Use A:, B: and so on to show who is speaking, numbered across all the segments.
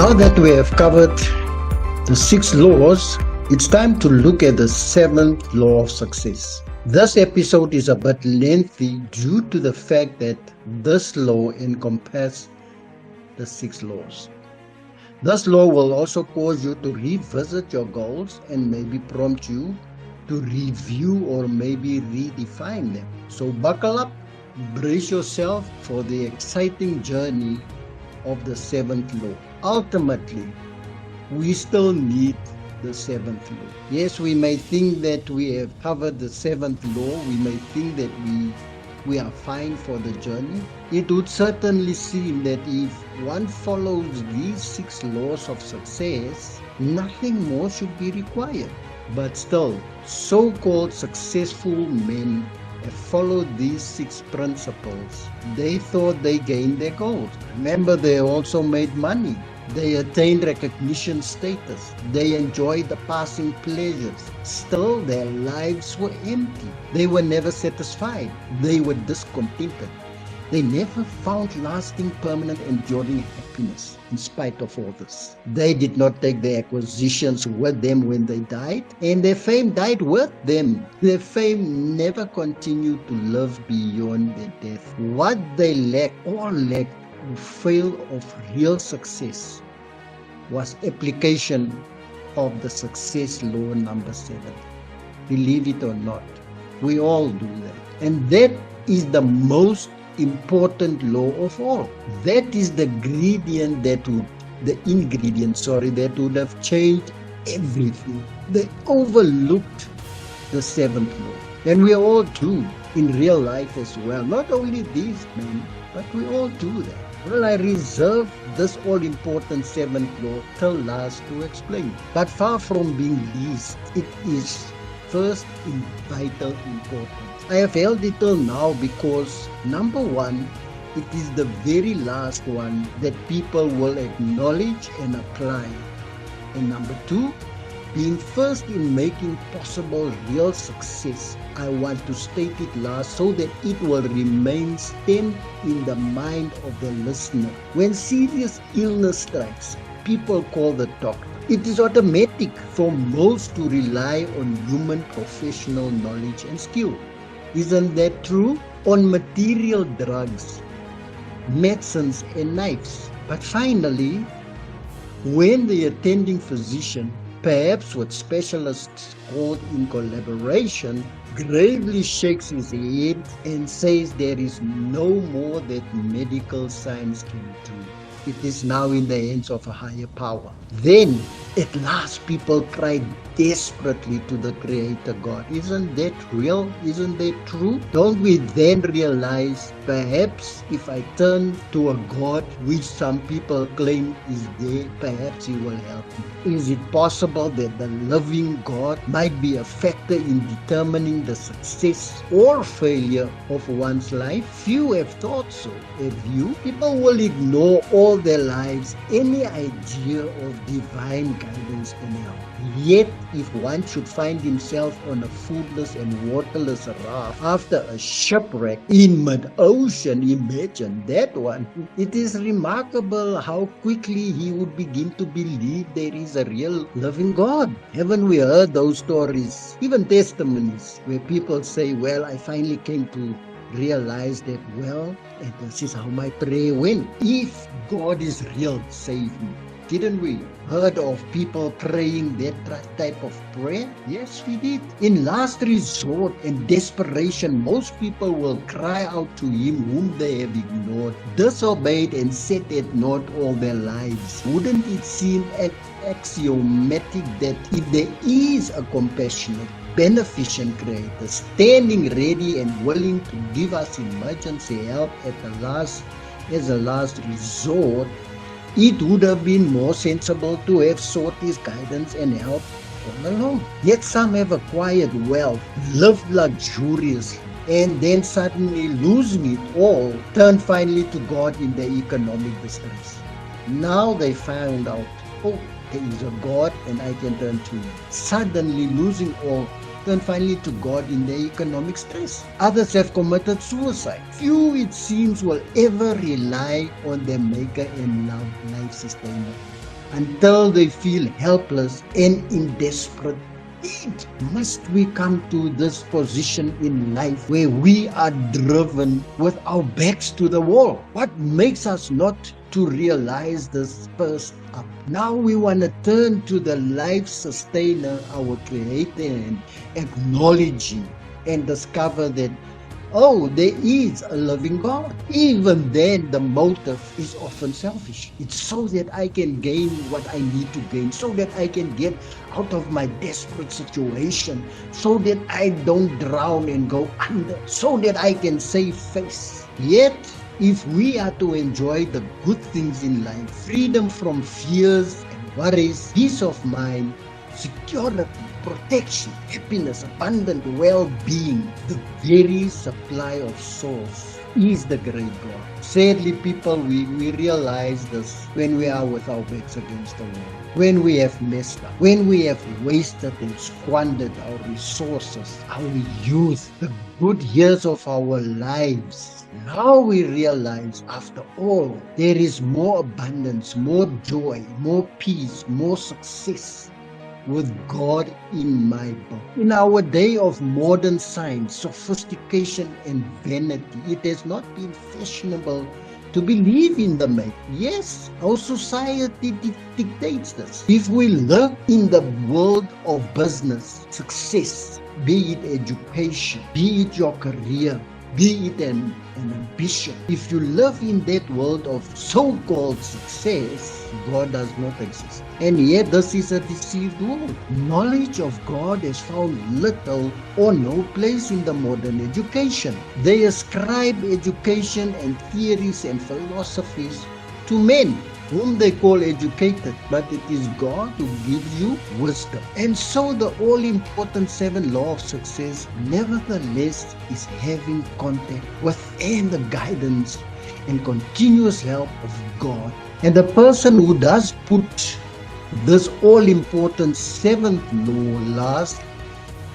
A: Now that we have covered the 6 laws, it's time to look at the 7th law of success. This episode is a bit lengthy due to the fact that this law encompasses the 6 laws. This law will also cause you to revisit your goals and maybe prompt you to review or maybe redefine them. So buckle up, brace yourself for the exciting journey of the 7th law. Ultimately, we still need the 7th law. Yes, we may think that we have covered the 7th law. We may think that we are fine for the journey. It would certainly seem that if one follows these 6 laws of success, nothing more should be required. But still, so-called successful men have followed these 6 principles. They thought they gained their goals. Remember, they also made money. They attained recognition status. They enjoyed the passing pleasures. Still, their lives were empty. They were never satisfied. They were discontented. They never found lasting, permanent, enduring happiness in spite of all this. They did not take their acquisitions with them when they died, and their fame died with them. Their fame never continued to live beyond their death. What they lacked to fail of real success was application of the success law number 7. Believe it or not, we all do that. And that is the most important law of all. That is the ingredient that would have changed everything. They overlooked the 7th law. And we all do in real life as well. Not only these men, but we all do that. Well, I reserve this all-important 7th law till last to explain. But far from being least, it is first in vital importance. I have held it till now because, number 1, it is the very last one that people will acknowledge and apply. And number 2, being first in making possible real success, I want to state it last so that it will remain stamped in the mind of the listener. When serious illness strikes, people call the doctor. It is automatic for most to rely on human professional knowledge and skill. Isn't that true? On material drugs, medicines and knives. But finally, when the attending physician, perhaps with specialists called in collaboration, gravely shakes his head and says there is no more that medical science can do. It is now in the hands of a higher power. Then, at last, people cry desperately to the Creator God. Isn't that real? Isn't that true? Don't we then realize, perhaps if I turn to a God which some people claim is there, perhaps He will help me? Is it possible that the living God might be a factor in determining the success or failure of one's life? Few have thought so. Have you? People will ignore all their lives any idea of divine guidance and help. Yet, if one should find himself on a foodless and waterless raft after a shipwreck in mid-ocean, imagine that one. It is remarkable how quickly he would begin to believe there is a real living God. Haven't we heard those stories, even testimonies, where people say, well, I finally came to realize that, well, and this is how my prayer went. If God is real, save me. Didn't we heard of people praying that type of prayer? Yes, we did. In last resort and desperation, most people will cry out to Him whom they have ignored, disobeyed and set at naught all their lives. Wouldn't it seem axiomatic that if there is a compassionate, beneficent Creator standing ready and willing to give us emergency help as a last resort, it would have been more sensible to have sought His guidance and help all along. Yet some have acquired wealth, lived luxuriously, and then suddenly losing it all, turn finally to God in their economic distress. Now they found out, oh, there is a God and I can turn to Him. Suddenly losing all, turn finally to God in their economic stress. Others have committed suicide. Few, it seems, will ever rely on their Maker and life sustainer. until they feel helpless and in desperate need. Must we come to this position in life where we are driven with our backs to the wall? What makes us not to realize this first up? Now we want to turn to the life sustainer, our creator, and acknowledging and discover that, oh, there is a loving God. Even then, the motive is often selfish. It's so that I can gain what I need to gain, so that I can get out of my desperate situation, so that I don't drown and go under, so that I can save face. Yet, if we are to enjoy the good things in life, freedom from fears and worries, peace of mind, security, protection, happiness, abundant well-being, the very supply of souls is the great God. Sadly, people, we realize this when we are with our backs against the wall, when we have messed up, when we have wasted and squandered our resources, our youth, the good years of our lives. Now we realize, after all, there is more abundance, more joy, more peace, more success with God in my book. In our day of modern science, sophistication and vanity, it has not been fashionable to believe in the make. Yes, our society dictates this. If we live in the world of business, success, be it education, be it your career, be it an ambition, if you live in that world of so-called success, God does not exist. And yet this is a deceived world. Knowledge of God has found little or no place in the modern education. They ascribe education and theories and philosophies to men whom they call educated, but it is God who gives you wisdom. And so the all-important 7 law of success nevertheless is having contact with and the guidance and continuous help of God. And the person who does put this all-important 7th law last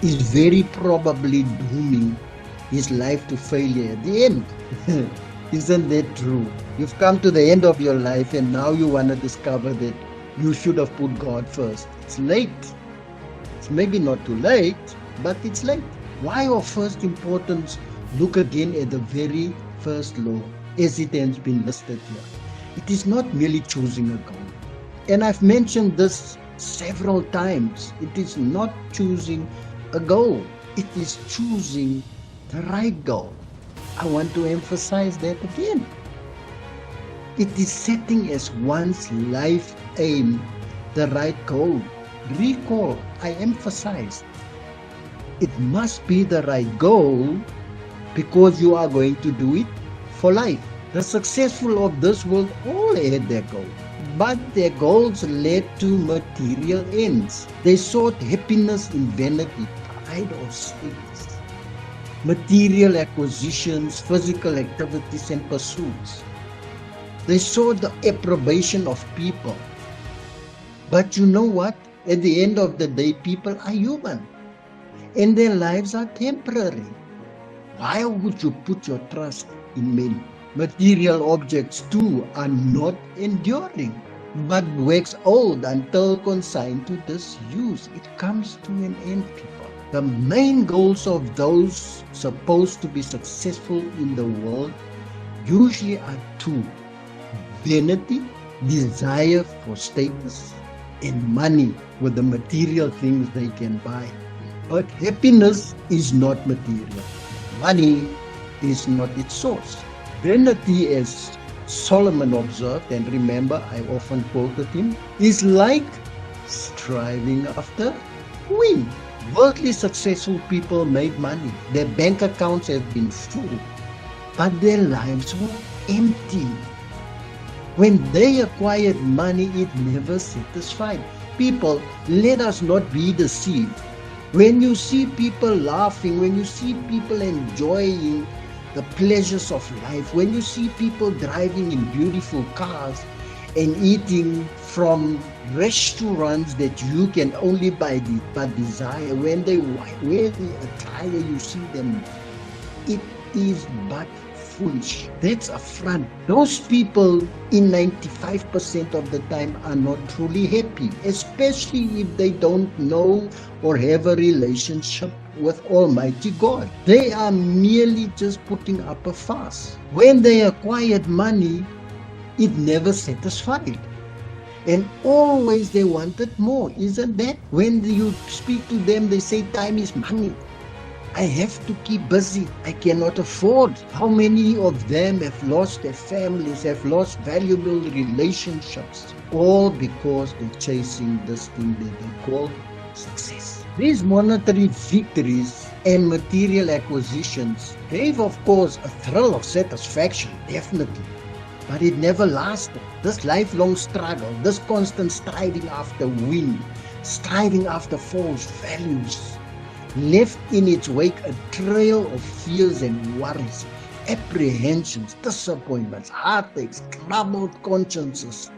A: is very probably dooming his life to failure at the end. Isn't that true? You've come to the end of your life and now you want to discover that you should have put God first. It's late. It's maybe not too late, but it's late. Why of first importance? Look again at the very first law as it has been listed here. It is not merely choosing a goal. And I've mentioned this several times. It is not choosing a goal. It is choosing the right goal. I want to emphasize that again. It is setting as one's life aim the right goal. Recall, I emphasized, it must be the right goal because you are going to do it for life. The successful of this world all had their goal, but their goals led to material ends. They sought happiness in vanity, pride, or status, material acquisitions, physical activities, and pursuits. They sought the approbation of people. But you know what? At the end of the day, people are human, and their lives are temporary. Why would you put your trust in men? Material objects too are not enduring, but wax old until consigned to disuse. It comes to an end, people. The main goals of those supposed to be successful in the world usually are 2. Vanity, desire for status, and money with the material things they can buy. But happiness is not material. Money is not its source. Vanity, as Solomon observed, and remember I often quoted him, is like striving after wind. Worldly successful people made money. Their bank accounts have been full, but their lives were empty. When they acquired money, it never satisfied. People, let us not be deceived. When you see people laughing, when you see people enjoying the pleasures of life, when you see people driving in beautiful cars and eating from restaurants that you can only buy but desire, when they wear the attire you see them, it is but foolish. That's affront. Those people in 95% of the time are not truly happy, especially if they don't know or have a relationship with Almighty God. They are merely just putting up a fuss. When they acquired money, it never satisfied. And always they wanted more, isn't that? When you speak to them, they say time is money. I have to keep busy. I cannot afford. How many of them have lost their families, have lost valuable relationships, all because they're chasing this thing that they call success. These monetary victories and material acquisitions gave, of course, a thrill of satisfaction, definitely. But it never lasted. This lifelong struggle, this constant striving after win, striving after false values, left in its wake a trail of fears and worries, apprehensions, disappointments, heartaches, troubled consciences,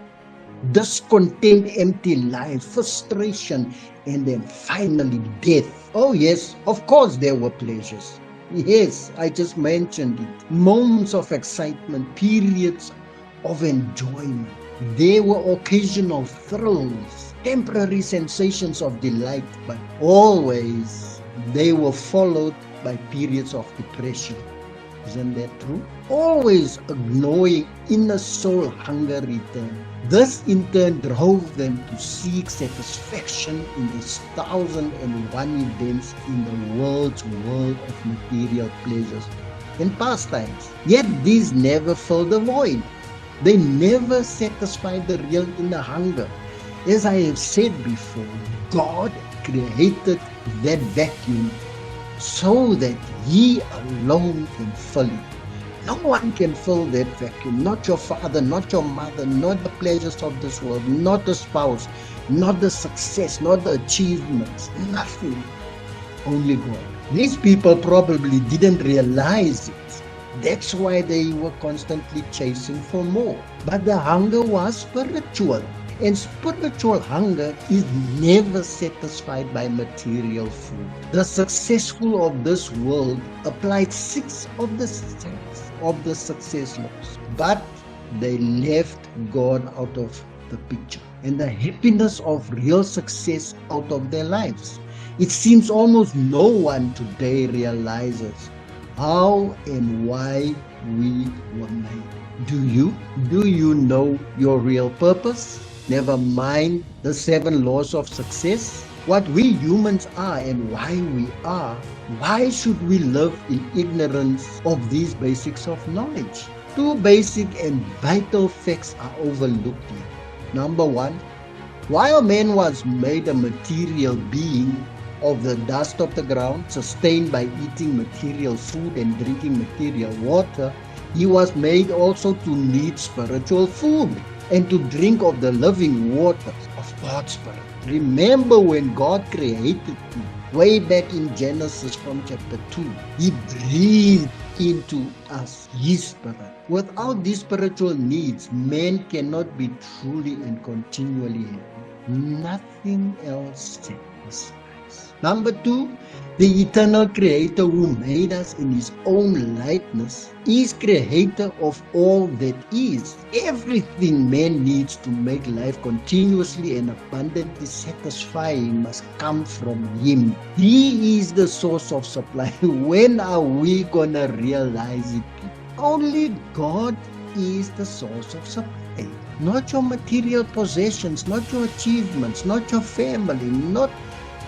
A: discontent, empty life, frustration, and then finally death. Oh yes, of course there were pleasures. Yes, I just mentioned it. Moments of excitement, periods of enjoyment. There were occasional thrills, temporary sensations of delight, but always they were followed by periods of depression. Isn't that true? Always a gnawing inner soul hunger returned. This in turn drove them to seek satisfaction in these 1,001 events in the world's world of material pleasures and pastimes. Yet these never filled the void. They never satisfied the real inner hunger. As I have said before, God created that vacuum so that He alone can fill it. No one can fill that vacuum. Not your father, not your mother, not the pleasures of this world, not the spouse, not the success, not the achievements, nothing. Only God. These people probably didn't realize it. That's why they were constantly chasing for more. But the hunger was spiritual. And spiritual hunger is never satisfied by material food. The successful of this world applied 6 of the success laws, but they left God out of the picture and the happiness of real success out of their lives. It seems almost no one today realizes how and why we were made. Do you? Do you know your real purpose? Never mind the 7 laws of success. What we humans are and why we are. Why should we live in ignorance of these basics of knowledge? 2 basic and vital facts are overlooked here. Number 1, while man was made a material being of the dust of the ground, sustained by eating material food and drinking material water, he was made also to need spiritual food and to drink of the living waters of God's Spirit. Remember when God created you, way back in Genesis from chapter 2, He breathed into us His Spirit. Without these spiritual needs, man cannot be truly and continually happy. Nothing else satisfies. Number 2, the eternal Creator who made us in His own likeness is creator of all that is. Everything man needs to make life continuously and abundantly satisfying must come from Him. He is the source of supply. When are we gonna realize it? Only God is the source of supply. Not your material possessions, not your achievements, not your family, not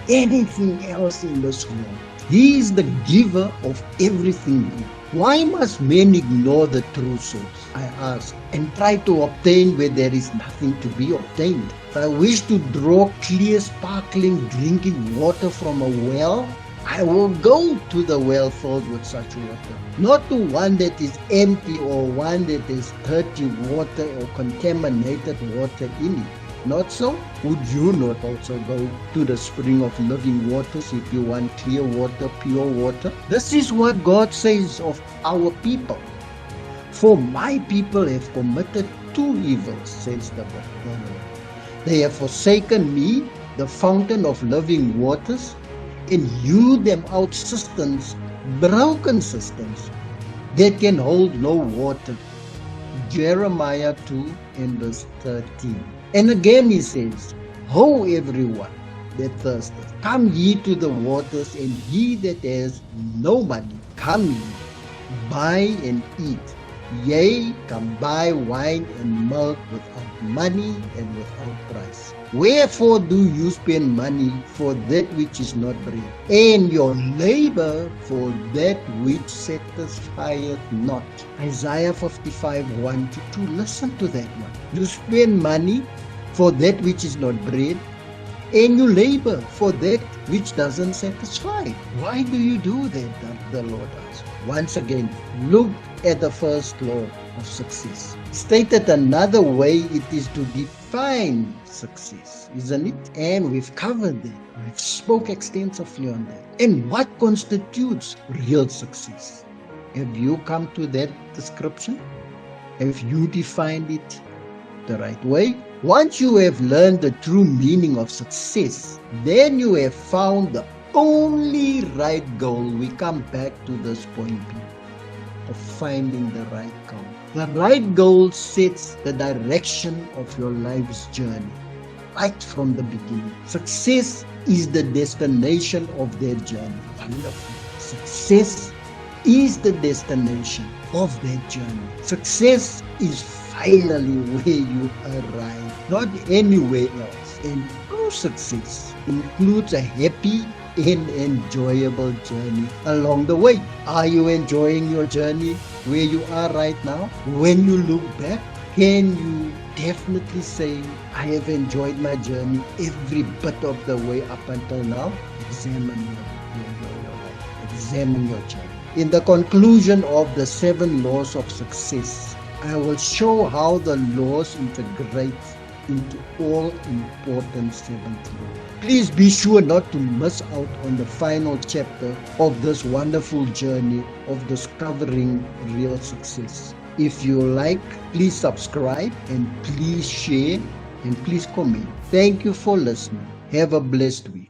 A: anything else in this world. He is the giver of everything. Why must men ignore the true source, I ask, and try to obtain where there is nothing to be obtained? If I wish to draw clear, sparkling, drinking water from a well, I will go to the well filled with such water, not to one that is empty or one that is dirty water or contaminated water in it. Not so? Would you not also go to the spring of living waters if you want clear water, pure water? This is what God says of our people. For my people have committed 2 evils, says the Lord. They have forsaken me, the fountain of living waters, and hewed them out cisterns, broken cisterns, that can hold no water. Jeremiah 2 and verse 13. And again he says, Ho everyone that thirsteth, come ye to the waters, and he that has no money, come ye, buy and eat. Yea, come buy wine and milk without money and without price. Wherefore do you spend money for that which is not bread, and your labor for that which satisfieth not? Isaiah 55, 1 to 2. Listen to that one. You spend money for that which is not bread, and you labor for that which doesn't satisfy. Why do you do that? The Lord asks. Once again, look at the first law of success. Stated another way, it is to define success, isn't it? And we've covered that. We've spoke extensively on that. And what constitutes real success? Have you come to that description? Have you defined it the right way? Once you have learned the true meaning of success, then you have found the only right goal. We come back to this point B, of finding the right goal. The right goal sets the direction of your life's journey right from the beginning. Success is the destination of that journey. Wonderful. Success is the destination of that journey. Success is finally where you arrive, not anywhere else. And true success includes a happy and enjoyable journey along the way. Are you enjoying your journey where you are right now? When you look back, can you definitely say, I have enjoyed my journey every bit of the way up until now? Examine your life. Examine your journey. In the conclusion of the 7 laws of success, I will show how the laws integrate into all important 7th law. Please be sure not to miss out on the final chapter of this wonderful journey of discovering real success. If you like, please subscribe and please share and please comment. Thank you for listening. Have a blessed week.